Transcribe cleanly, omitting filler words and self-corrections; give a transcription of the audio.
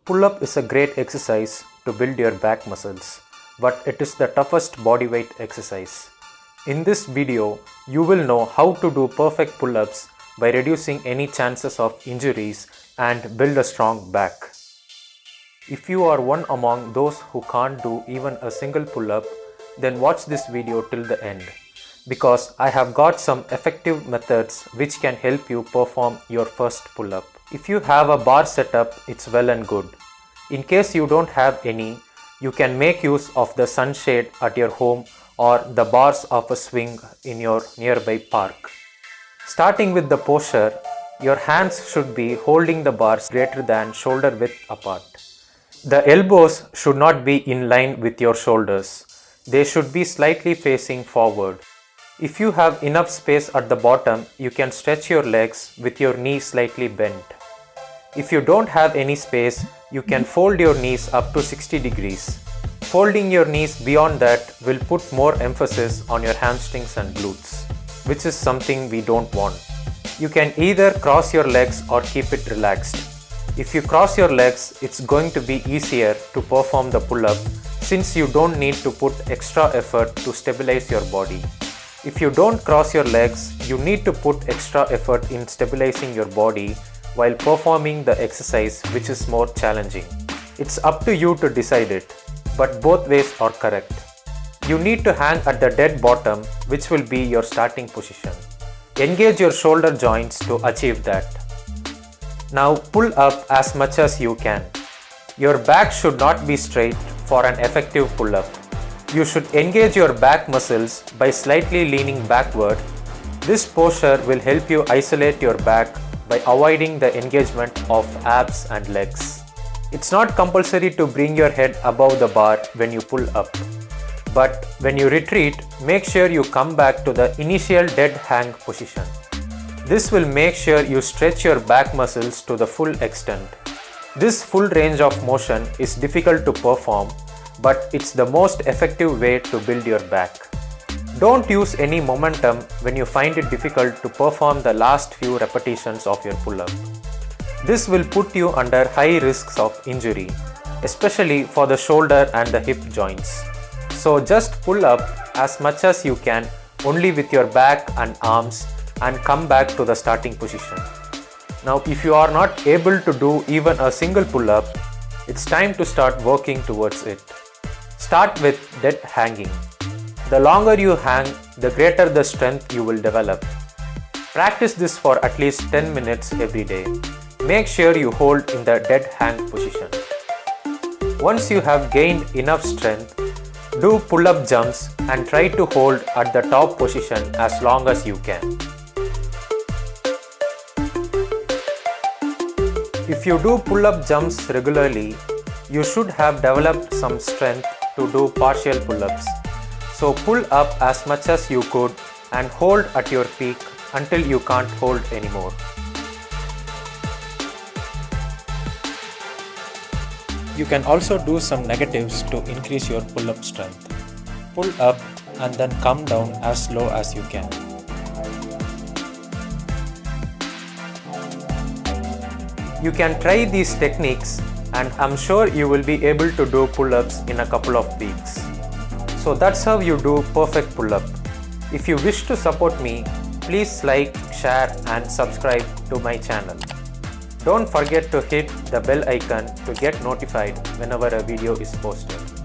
Pull-up is a great exercise to build your back muscles, but it is the toughest body weight exercise. In this video, you will know how to do perfect pull-ups by reducing any chances of injuries and build a strong back. If you are one among those who can't do even a single pull-up, then watch this video till the end, because I have got some effective methods which can help you perform your first pull-up. If you have a bar setup, it's well and good. In case you don't have any, you can make use of the sunshade at your home or the bars of a swing in your nearby park. Starting with the posture, your hands should be holding the bars greater than shoulder width apart. The elbows should not be in line with your shoulders. They should be slightly facing forward. If you have enough space at the bottom, you can stretch your legs with your knees slightly bent. If you don't have any space, you can fold your knees up to 60 degrees. Folding your knees beyond that will put more emphasis on your hamstrings and glutes, which is something we don't want. You can either cross your legs or keep it relaxed. If you cross your legs, it's going to be easier to perform the pull-up since you don't need to put extra effort to stabilize your body. If you don't cross your legs, you need to put extra effort in stabilizing your body while performing the exercise, which is more challenging. It's up to you to decide it, but both ways are correct. You need to hang at the dead bottom, which will be your starting position. Engage your shoulder joints to achieve that. Now pull up as much as you can. Your back should not be straight for an effective pull-up. You should engage your back muscles by slightly leaning backward. This posture will help you isolate your back by avoiding the engagement of abs and legs. It's not compulsory to bring your head above the bar when you pull up. But when you retreat, make sure you come back to the initial dead hang position. This will make sure you stretch your back muscles to the full extent. This full range of motion is difficult to perform, but it's the most effective way to build your back. Don't use any momentum when you find it difficult to perform the last few repetitions of your pull-up. This will put you under high risks of injury, especially for the shoulder and the hip joints. So just pull up as much as you can only with your back and arms and come back to the starting position. Now if you are not able to do even a single pull-up, it's time to start working towards it. Start with dead hanging. The longer you hang, the greater the strength you will develop. Practice this for at least 10 minutes every day. Make sure you hold in the dead hang position. Once you have gained enough strength, do pull-up jumps and try to hold at the top position as long as you can. If you do pull-up jumps regularly, you should have developed some strength to do partial pull-ups. So pull up as much as you could and hold at your peak until you can't hold anymore. You can also do some negatives to increase your pull-up strength. Pull up and then come down as low as you can. You can try these techniques and I'm sure you will be able to do pull-ups in a couple of weeks. So that's how you do perfect pull-up. If you wish to support me, please like, share and subscribe to my channel. Don't forget to hit the bell icon to get notified whenever a video is posted.